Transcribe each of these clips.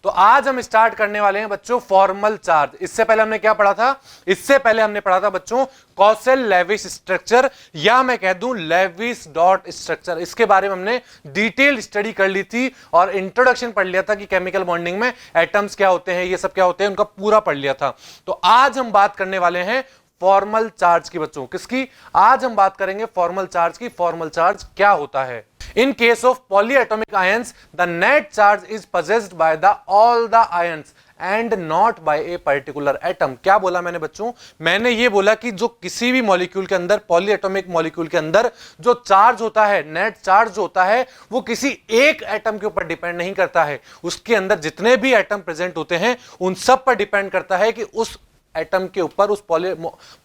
तो आज हम स्टार्ट करने वाले हैं बच्चों फॉर्मल चार्ज। इससे पहले हमने क्या पढ़ा था? इससे पहले हमने पढ़ा था बच्चों कॉसेल लेविस स्ट्रक्चर, या मैं कह दूं लेविस डॉट स्ट्रक्चर। इसके बारे में हमने डिटेल स्टडी कर ली थी और इंट्रोडक्शन पढ़ लिया था कि केमिकल बॉन्डिंग में एटम्स क्या होते हैं, ये सब क्या होते हैं, उनका पूरा पढ़ लिया था। तो आज हम बात करने वाले हैं फॉर्मल चार्ज की बच्चों। किसकी? आज हम बात करेंगे फॉर्मल चार्ज की। फॉर्मल चार्ज क्या होता है? In case of polyatomic ions, the net charge is possessed by all the ions and not by a particular atom। क्या बोला मैंने बच्चों? मैंने ये बोला कि जो किसी भी मॉलिक्यूल के अंदर, पॉलीएटॉमिक मॉलिक्यूल के अंदर जो चार्ज होता है, नेट चार्ज होता है, वो किसी एक एटम के ऊपर डिपेंड नहीं करता है। उसके अंदर जितने भी एटम प्रेजेंट होते हैं उन सब पर डिपेंड करता है कि उस एटम के ऊपर, उस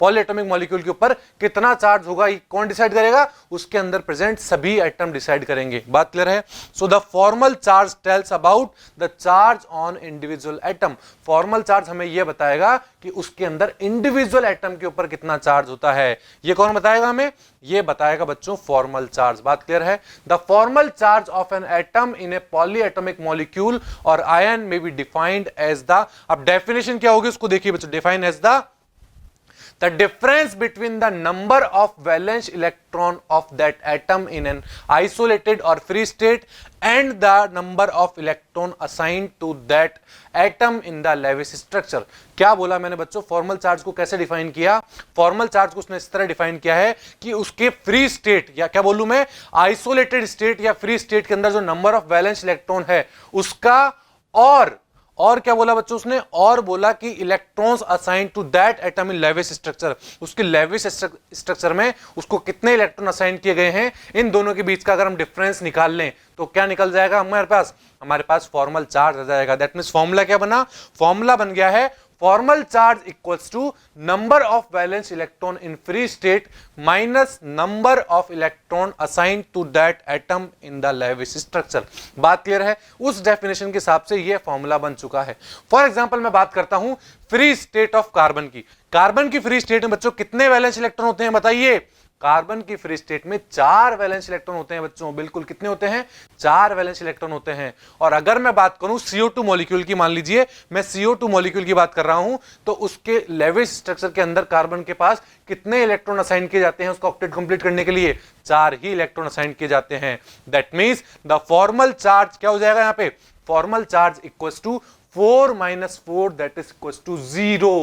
पॉलीएटॉमिक मॉलिक्यूल के ऊपर कितना चार्ज होगा। ये कौन डिसाइड करेगा? उसके अंदर प्रेजेंट सभी एटम डिसाइड करेंगे। बात क्लियर है? So the formal charge tells about the charge on individual atom. Formal charge हमें यह बताएगा कि उसके अंदर इंडिविजुअल एटम के ऊपर कितना चार्ज होता है। ये कौन बताएगा हमें? ये बताएगा बच्चों फॉर्मल चार्ज। बात क्लियर है? The formal charge of an atom in a polyatomic molecule और आयन में बी डिफाइंड एज द, अब डेफिनेशन क्या होगी उसको देखिए बच्चों। Define as the difference between the number of valence electron of that atom in an isolated or free state and the number of electron assigned to that atom in the Lewis structure। क्या बोला मैंने बच्चों? Formal charge को कैसे define किया? Formal charge को उसने इस तरह डिफाइन किया है कि उसके फ्री स्टेट, या क्या बोलूं मैं, आइसोलेटेड स्टेट या फ्री स्टेट के अंदर जो नंबर ऑफ वैलेंस इलेक्ट्रॉन है उसका, और क्या बोला बच्चों उसने? और बोला कि electrons assign to that atom in Lewis structure. उसके लेविस स्ट्रक्चर में उसको कितने इलेक्ट्रॉन असाइन किए गए हैं, इन दोनों के बीच का अगर हम डिफरेंस निकाल लें तो क्या निकल जाएगा हमारे पास फॉर्मल चार्ज आ जाएगा। दैट मींस फॉर्मूला क्या बना? फॉर्मूला बन गया है formal charge equals to number of valence electron in free state minus number of electron assign to that atom in the Lewis structure. बात क्लियर है? उस डेफिनेशन के हिसाब से यह फॉर्मूला बन चुका है। फॉर एग्जांपल मैं बात करता हूं फ्री स्टेट ऑफ कार्बन की। कार्बन की फ्री स्टेट में बच्चों कितने वैलेंस इलेक्ट्रॉन होते हैं बताइए? कार्बन की फ्री स्टेट में 4 वैलेंस इलेक्ट्रॉन होते हैं बच्चों। बिल्कुल, कितने होते हैं? 4 वैलेंस इलेक्ट्रॉन होते हैं। और अगर मैं बात करूं CO2 मॉलिक्यूल की, मान लीजिए मैं CO2 मॉलिक्यूल की बात कर रहा हूं, तो उसके लेविस स्ट्रक्चर के अंदर कार्बन के पास कितने इलेक्ट्रॉन असाइन किए जाते हैं उसका ऑक्टेट कंप्लीट करने के लिए? 4 ही इलेक्ट्रॉन असाइन किए जाते हैं। That means the formal charge क्या हो जाएगा यहां पे? Formal charge equals to 4 - 4 that is equals to 0।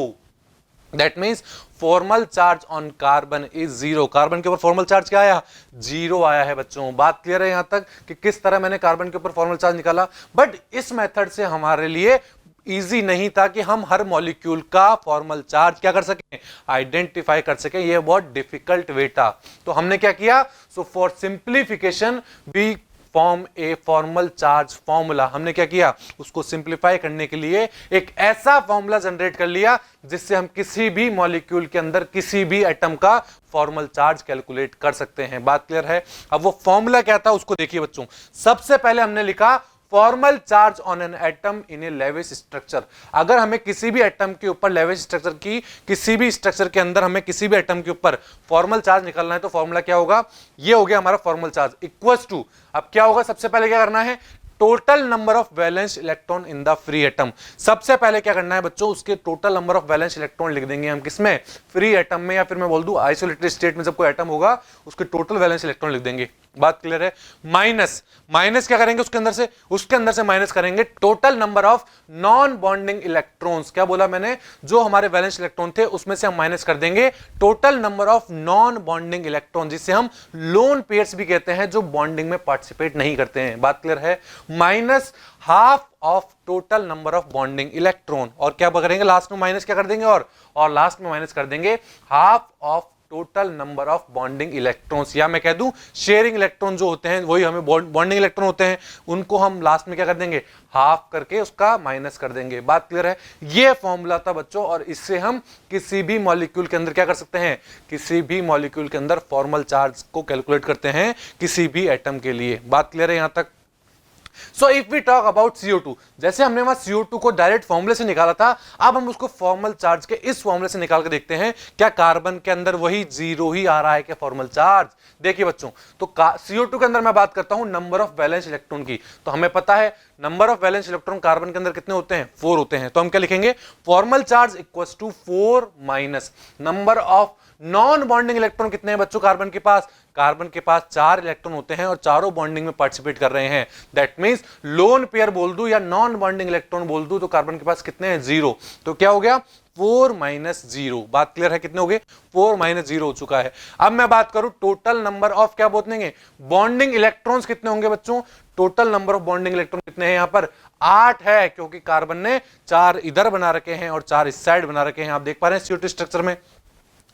That means formal charge on carbon is 0। Carbon के ऊपर फॉर्मल चार्ज क्या आया? 0 आया है बच्चों। बात क्लियर है यहां तक कि किस तरह मैंने कार्बन के ऊपर फॉर्मल चार्ज निकाला? बट इस मेथड से हमारे लिए इजी नहीं था कि हम हर मॉलिक्यूल का फॉर्मल चार्ज क्या कर सकें? आइडेंटिफाई कर सकें। यह बहुत डिफिकल्ट वे था। तो हमने क्या किया? So for simplification we form a formal charge formula. हमने क्या किया? उसको सिंप्लीफाई करने के लिए एक ऐसा फॉर्मूला जनरेट कर लिया जिससे हम किसी भी मॉलिक्यूल के अंदर किसी भी एटम का फॉर्मल चार्ज कैलकुलेट कर सकते हैं। बात क्लियर है? अब वो फॉर्मूला क्या था उसको देखिए बच्चों। सबसे पहले हमने लिखा formal charge on an atom in a Lewis structure. अगर हमें किसी भी एटम के ऊपर, लेविस स्ट्रक्चर की किसी भी स्ट्रक्चर के अंदर हमें किसी भी एटम के ऊपर फॉर्मल चार्ज निकालना है तो फॉर्मूला क्या होगा? ये हो गया हमारा फॉर्मल चार्ज इक्वल्स टू, अब क्या होगा? सबसे पहले क्या करना है? Total number of valence electron in the free atom. सबसे पहले क्या करना है बच्चों? उसके total number of valence electron लिख देंगे हम। किसमें? फ्री एटम में, या फिर मैं बोल दूं आइसोलेटेड स्टेट में जब कोई एटम होगा उसके टोटल वैलेंस इलेक्ट्रॉन लिख देंगे। बात क्लियर है? माइनस क्या करेंगे उसके अंदर से माइनस करेंगे total number of non bonding electrons. क्या बोला मैंने? जो हमारे वैलेंस इलेक्ट्रॉन थे उसमें से हम माइनस कर देंगे total number of non bonding electron, जिसे हम लोन पेयर्स भी कहते हैं, जो बॉन्डिंग में पार्टिसिपेट नहीं करते हैं। बात क्लियर है? Minus half of total number of bonding electron, और क्या करेंगे लास्ट में? माइनस क्या कर देंगे? और लास्ट में माइनस कर देंगे half of total number of bonding electrons, या मैं कह दूं शेयरिंग इलेक्ट्रॉन जो होते हैं, वही हमें बॉन्डिंग इलेक्ट्रॉन होते हैं, उनको हम लास्ट में क्या कर देंगे? हाफ करके उसका माइनस कर देंगे। बात क्लियर है? ये फॉर्मूला था बच्चों, और इससे हम किसी भी मॉलिक्यूल के अंदर क्या कर सकते हैं? किसी भी मॉलिक्यूल के अंदर फॉर्मल चार्ज को कैलकुलेट करते हैं किसी भी एटम के लिए। बात क्लियर है यहां तक? So if we talk about CO2, जैसे हमने वहां CO2 को डायरेक्ट फॉर्मूले से निकाला था, अब हम उसको फॉर्मल चार्ज के इस फॉर्मूले से निकाल के देखते हैं क्या कार्बन के अंदर वही जीरो ही आ रहा है क्या फॉर्मल चार्ज। देखिए बच्चों, तो CO2 के अंदर मैं बात करता हूं नंबर ऑफ वैलेंस इलेक्ट्रॉन की, तो हमें पता है number of valence electron carbon के अंदर कितने होते हैं, 4 होते हैं। तो हम क्या लिखेंगे, formal charge equals to 4 minus number of non bonding electron कितने हैं बच्चों कार्बन के पास, कार्बन के पास 4 इलेक्ट्रॉन होते हैं और चारों बॉन्डिंग में पार्टिसिपेट कर रहे हैं। दैट मींस लोन पेयर बोल दूं या नॉन बॉन्डिंग इलेक्ट्रॉन बोल दूं तो कार्बन के पास कितने हैं, 0। तो क्या हो गया, 4 माइनस 0। बात क्लियर है, कितने हो गए, 4 माइनस 0 हो चुका है। अब मैं बात करूं टोटल नंबर ऑफ क्या बोलेंगे, बॉन्डिंग इलेक्ट्रॉन्स कितने होंगे बच्चों, total number of bonding electron कितने हैं, यहां पर 8 है, क्योंकि कार्बन ने 4 इधर बना रखे हैं और 4 इस साइड बना रखे हैं, आप देख पा रहे हैं CO2 स्ट्रक्चर में।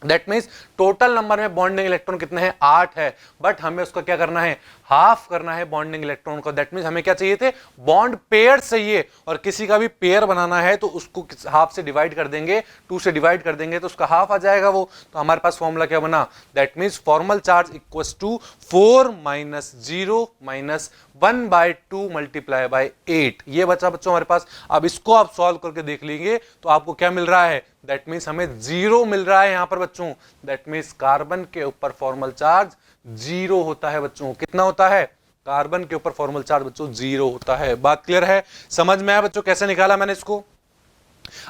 दैट मीन्स टोटल नंबर में बॉन्डिंग इलेक्ट्रॉन कितने हैं, 8 है, बट हमें उसका क्या करना है, हाफ करना है बॉन्डिंग इलेक्ट्रॉन को। दैट मीन्स हमें क्या चाहिए थे, बॉन्ड पेयर चाहिए, और किसी का भी पेयर बनाना है तो उसको हाफ से डिवाइड कर देंगे, 2 से डिवाइड कर देंगे तो उसका हाफ आ जाएगा वो। तो हमारे पास फॉर्मूला क्या बना, that means formal charge equals to 4 minus 0 minus 1/2 multiply by 8। ये बचा बच्चों हमारे पास। अब इसको आप सॉल्व करके देख लेंगे तो आपको क्या मिल रहा है, दैट मीन्स हमें 0 मिल रहा है यहां पर बच्चों। दैट मीन्स कार्बन के ऊपर फॉर्मल चार्ज 0 होता है बच्चों। कितना होता है, कार्बन के ऊपर फॉर्मल चार्ज बच्चों 0 होता है। बात क्लियर है, समझ में आया बच्चों कैसे निकाला मैंने इसको।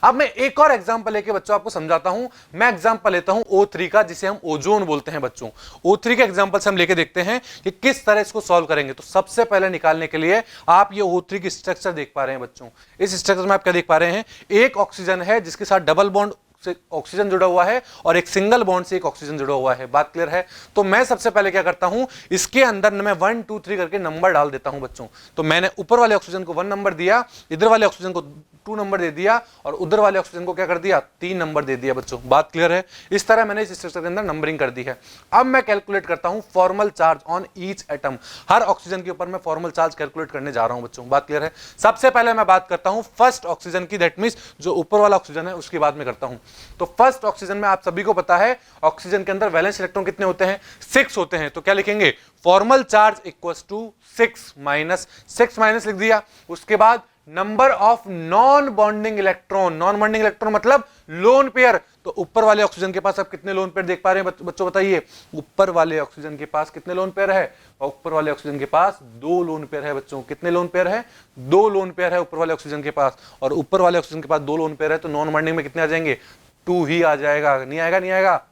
अब मैं एक और एग्जांपल लेके बच्चों आपको समझाता हूं। मैं एग्जांपल लेता हूं O3 का, जिसे हम ओजोन बोलते हैं बच्चों। O3 के एग्जांपल से हम लेके देखते हैं कि किस तरह इसको सॉल्व करेंगे। तो सबसे पहले निकालने के लिए आप ये O3 की स्ट्रक्चर देख पा रहे हैं बच्चों। इस स्ट्रक्चर में आप क्या देख पा रहे हैं, एक ऑक्सीजन है जिसके साथ डबल बॉन्ड से ऑक्सीजन जुड़ा हुआ है और एक सिंगल बॉन्ड से एक ऑक्सीजन जुड़ा हुआ है। बात क्लियर है। तो मैं सबसे पहले क्या करता हूं, इसके अंदर मैं 1 2 3 करके नंबर डाल देता हूं बच्चों। तो मैंने ऊपर वाले ऑक्सीजन को 1 नंबर दिया, इधर वाले ऑक्सीजन को 2 नंबर दे दिया और उधर वाले ऑक्सीजन को क्या कर दिया, 3 नंबर दे दिया बच्चों। बात क्लियर है। इस तरह मैंने इस स्ट्रक्चर के अंदर नंबरिंग कर दी है। अब मैं कैलकुलेट करता हूं formal charge on each atom. Her oxygen के ऊपर मैं फॉर्मल चार्ज कैलकुलेट करने जा रहा हूं बच्चों। बात क्लियर है। सबसे पहले मैं बात करता हूं फर्स्ट ऑक्सीजन की, दैट मींस जो ऊपर वाला ऑक्सीजन है उसकी बात मैं करता हूं। तो फर्स्ट ऑक्सीजन में आप सभी को पता है ऑक्सीजन के अंदर वैलेंस इलेक्ट्रॉन कितने होते हैं, 6 होते हैं। तो क्या लिखेंगे, formal charge equals to 6 minus लिख दिया। उसके बाद number of non bonding electron, non bonding electron मतलब लोन पेयर। तो ऊपर वाले ऑक्सीजन के पास आप कितने लोन पेयर देख पा रहे हैं बच्चों, बताइए। ऊपर वाले ऑक्सीजन के पास कितने लोन पेयर है, ऊपर वाले ऑक्सीजन के पास 2 लोन पेयर है बच्चों। कितने लोन पेयर है, 2 लोन पेयर है ऊपर वाले ऑक्सीजन के पास। और ऊपर वाले ऑक्सीजन के पास 2 लोन पेयर है तो नॉन बॉन्डिंग में कितने आ जाएंगे, 2 ही आ जाएगा। नहीं आएगा, नहीं आएगा,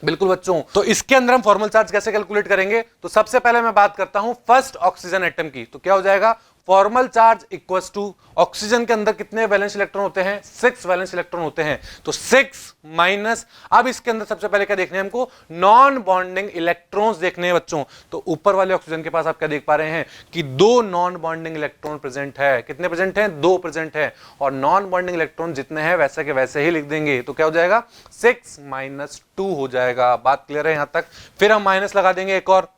बिल्कुल बच्चों। तो इसके अंदर हम फॉर्मल चार्ज कैसे कैलकुलेट करेंगे, तो सबसे पहले मैं बात करता हूं फर्स्ट ऑक्सीजन एटम की। तो क्या हो जाएगा, formal charge equals to, oxygen के अंदर कितने वैलेंस इलेक्ट्रॉन होते हैं, 6 वैलेंस इलेक्ट्रॉन होते हैं। तो 6 माइनस, अब इसके अंदर सबसे पहले क्या देखने हैं हमको, नॉन बॉन्डिंग इलेक्ट्रॉन्स देखने हैं बच्चों। तो ऊपर वाले ऑक्सीजन के पास आप क्या देख पा रहे हैं कि 2 नॉन बॉन्डिंग इलेक्ट्रॉन प्रेजेंट है। कितने प्रेजेंट हैं, 2 प्रेजेंट है। और नॉन बॉन्डिंग इलेक्ट्रॉन जितने हैं वैसे के वैसे ही लिख देंगे। तो क्या हो जाएगा, 6 माइनस 2 हो जाएगा। बात क्लियर है यहां तक। फिर हम माइनस लगा देंगे एक और।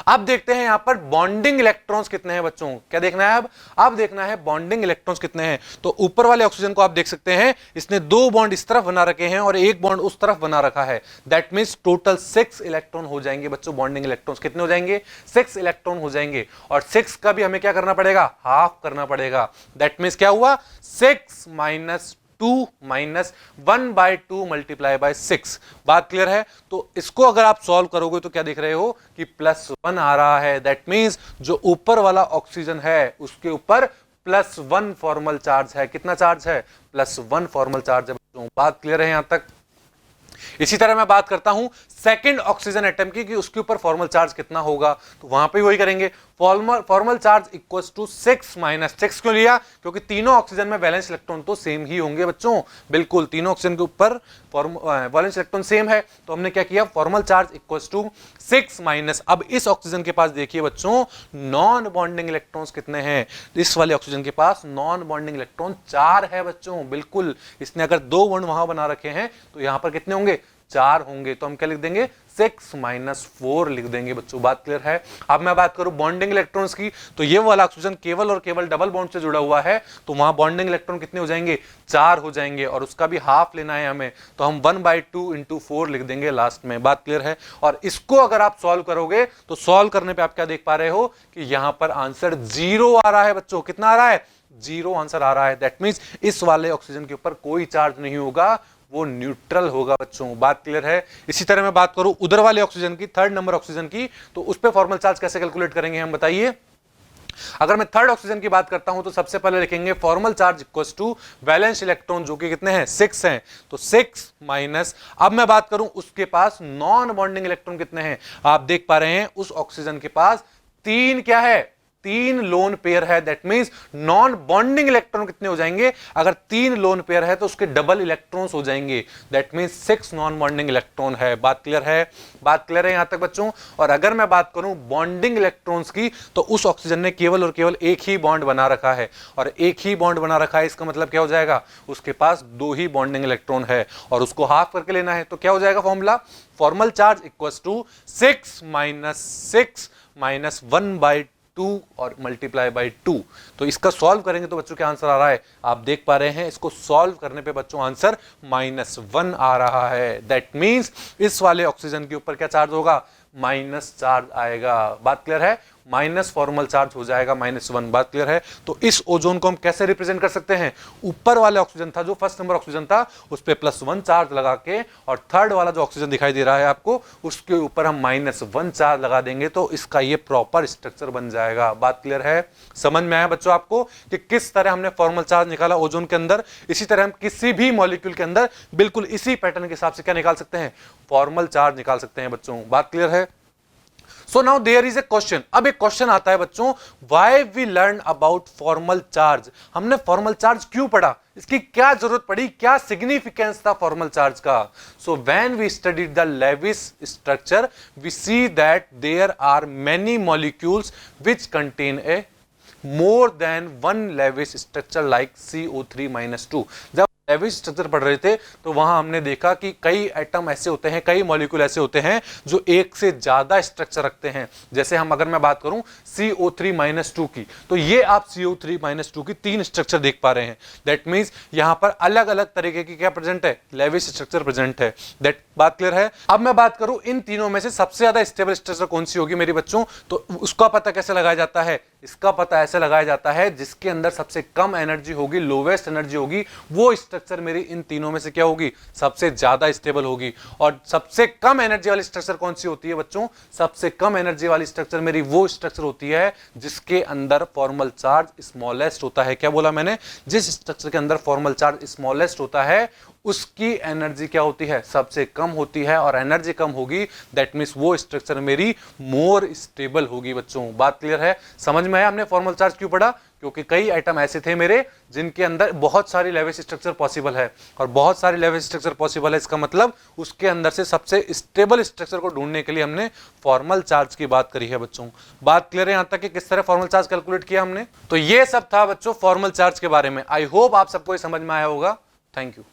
अब देखते हैं यहां पर बॉन्डिंग इलेक्ट्रॉन्स कितने हैं बच्चों। क्या देखना है अब देखना है बॉन्डिंग इलेक्ट्रॉन्स कितने हैं। तो ऊपर वाले ऑक्सीजन को आप देख सकते हैं, इसने 2 बॉन्ड इस तरफ बना रखे हैं और 1 बॉन्ड उस तरफ बना रखा है। दैट मींस टोटल 6 इलेक्ट्रॉन हो जाएंगे बच्चों। बॉन्डिंग इलेक्ट्रॉन्स कितने हो जाएंगे, 6 इलेक्ट्रॉन हो जाएंगे। और 6 का भी हमें क्या करना पड़ेगा, हाफ करना पड़ेगा। दैट मींस क्या हुआ, 6 माइनस 2 माइनस 1/2 मल्टीप्लाई बाय 6। बात क्लियर है। तो इसको अगर आप सॉल्व करोगे तो क्या देख रहे हो कि +1 आ रहा है। दैट मींस जो ऊपर वाला ऑक्सीजन है उसके ऊपर +1 फॉर्मल चार्ज है। कितना चार्ज है, +1 फॉर्मल चार्ज है। बात क्लियर है यहां तक। इसी तरह मैं बात करता हूं सेकंड ऑक्सीजन एटम की कि उसके ऊपर फॉर्मल चार्ज कितना होगा। तो वहां पे वही करेंगे, formal charge equals to 6 minus 6 क्यों लिया, क्योंकि तीनों ऑक्सीजन में वैलेंस इलेक्ट्रॉन तो सेम ही होंगे बच्चों। बिल्कुल, तीनों ऑक्सीजन के ऊपर वैलेंस इलेक्ट्रॉन सेम है। तो हमने क्या किया, formal charge equals to 6 minus, अब इस ऑक्सीजन के पास देखिए बच्चों नॉन बॉन्डिंग इलेक्ट्रॉन्स कितने हैं। इस वाले ऑक्सीजन के पास नॉन बॉन्डिंग इलेक्ट्रॉन 4 है बच्चों। बिल्कुल, इसने अगर 2 बॉन्ड वहां बना रखे हैं तो यहां पर कितने होंगे, 4 होंगे, तो हम क्या लिख देंगे 6 - 4 लिख देंगे बच्चों। बात क्लियर है। अब मैं बात करूं बॉन्डिंग इलेक्ट्रॉन्स की, तो ये वाला ऑक्सीजन केवल और केवल डबल बॉन्ड से जुड़ा हुआ है, तो वहां बॉन्डिंग इलेक्ट्रॉन कितने हो जाएंगे 4 हो जाएंगे, और उसका भी हाफ लेना है हमें, तो हम 1/2 × 4 लिख देंगे लास्ट में। बात क्लियर है। और इसको अगर आप सॉल्व करोगे तो सॉल्व करने पे आप क्या देख पा रहे हो कि यहां पर आंसर 0 आ रहा है बच्चों। कितना आ रहा है 0 आंसर आ रहा है। दैट मींस इस वाले ऑक्सीजन के ऊपर कोई चार्ज नहीं होगा, वो न्यूट्रल होगा बच्चों। बात क्लियर है। इसी तरह मैं बात करूं उधर वाले ऑक्सीजन की, थर्ड नंबर ऑक्सीजन की, तो उस पे फॉर्मल चार्ज कैसे कैलकुलेट करेंगे हम बताइए। अगर मैं थर्ड ऑक्सीजन की बात करता हूं तो सबसे पहले लिखेंगे formal charge equals to valence electron जो कि कितने हैं 6 हैं, तो 6 माइनस, अब मैं बात करूं उसके पास नॉन बॉन्डिंग इलेक्ट्रॉन कितने हैं, आप देख पा रहे हैं उस ऑक्सीजन के पास 3 क्या है 3 लोन पेयर है। That means non bonding electron कितने हो जाएंगे, अगर 3 लोन पेयर है तो उसके डबल इलेक्ट्रॉन्स हो जाएंगे। That means 6 non bonding electron है। बात क्लियर है। बात क्लियर है यहां तक बच्चों। और अगर मैं बात करूं बॉन्डिंग इलेक्ट्रॉन्स की, तो उस ऑक्सीजन ने केवल और केवल एक ही बॉन्ड बना रखा है, और एक ही बॉन्ड बना रखा है इसका मतलब क्या हो जाएगा, उसके पास 2 ही बॉन्डिंग इलेक्ट्रॉन है, और उसको हाफ करके लेना है, तो क्या हो जाएगा formula, formal charge equals to 6 - 6 - 1/2 और मल्टीप्लाई बाय 2। तो इसका सॉल्व करेंगे तो बच्चों क्या आंसर आ रहा है, आप देख पा रहे हैं इसको सॉल्व करने पे बच्चों आंसर -1 आ रहा है। दैट मींस इस वाले ऑक्सीजन के ऊपर क्या चार्ज होगा, माइनस चार्ज आएगा। बात क्लियर है। माइनस फॉर्मल चार्ज हो जाएगा -1। बात क्लियर है। तो इस ओजोन को हम कैसे रिप्रेजेंट कर सकते हैं, ऊपर वाले ऑक्सीजन था जो फर्स्ट नंबर ऑक्सीजन था उस पे +1 चार्ज लगा के, और थर्ड वाला जो ऑक्सीजन दिखाई दे रहा है आपको उसके ऊपर हम -1 चार्ज लगा देंगे, तो इसका ये प्रॉपर स्ट्रक्चर बन जाएगा। बात क्लियर है। समझ में आया बच्चों आपको कि किस तरह हमने फॉर्मल चार्ज निकाला ओजोन के अंदर। इसी तरह हम किसी भी मॉलिक्यूल के अंदर बिल्कुल इसी पैटर्न के हिसाब से क्या निकाल सकते हैं, फॉर्मल चार्ज निकाल सकते हैं बच्चों। बात क्लियर है। So now there is a question. अब एक क्वेश्चन आता है बच्चों, why we learn about formal charge. हमने फॉर्मल चार्ज क्यों पढ़ा, इसकी क्या जरूरत पड़ी, क्या सिग्निफिकेंस था फॉर्मल चार्ज का। So when we studied the Lewis structure we see that there are many molecules which contain a more than one Lewis structure like CO3 - 2। जब लेविस स्ट्रक्चर पढ़ रहे थे तो वहां हमने देखा कि कई एटम ऐसे होते हैं, कई मॉलिक्यूल ऐसे होते हैं जो एक से ज्यादा स्ट्रक्चर रखते हैं। जैसे हम अगर मैं बात करूं CO3 - 2 की, तो ये आप CO3 - 2 की 3 स्ट्रक्चर देख पा रहे हैं। दैट मींस यहां पर अलग अलग तरीके की क्या प्रेजेंट है, लेविस स्ट्रक्चर प्रेजेंट है। दैट बात क्लियर है। अब मैं बात करूं इन तीनों में से सबसे ज्यादा स्टेबल स्ट्रक्चर कौन सी होगी मेरी बच्चों, तो उसका पता कैसे लगाया जाता है, इसका पता ऐसे लगाया जाता है जिसके अंदर सबसे कम एनर्जी होगी, लोवेस्ट एनर्जी होगी, वो स्ट्रक्चर मेरी इन तीनों में से क्या होगी, सबसे ज्यादा स्टेबल होगी। और सबसे कम एनर्जी वाली स्ट्रक्चर कौन सी होती है बच्चों, सबसे कम एनर्जी वाली स्ट्रक्चर मेरी वो स्ट्रक्चर होती है जिसके अंदर फॉर्मल चार्ज स्मॉलेस्ट होता है। क्या बोला मैंने, जिस स्ट्रक्चर के अंदर फॉर्मल चार्ज स्मॉलेस्ट होता है उसकी एनर्जी क्या होती है, सबसे कम होती है, और एनर्जी कम होगी दैट मींस वो स्ट्रक्चर मेरी मोर स्टेबल होगी बच्चों। बात क्लियर है। समझ में आया हमने फॉर्मल चार्ज क्यों पढ़ा, क्योंकि कई आइटम ऐसे थे मेरे जिनके अंदर बहुत सारी लेविस स्ट्रक्चर पॉसिबल है, और बहुत सारी लेविस स्ट्रक्चर पॉसिबल है इसका मतलब उसके अंदर से सबसे स्टेबल स्ट्रक्चर को ढूंढने के लिए हमने फॉर्मल चार्ज की बात करी है बच्चों। बात क्लियर है यहां तक कि किस तरह फॉर्मल चार्ज कैलकुलेट किया हमने। तो ये सब था बच्चों फॉर्मल चार्ज के बारे में। आई होप आप सबको समझ में आया होगा। Thank you.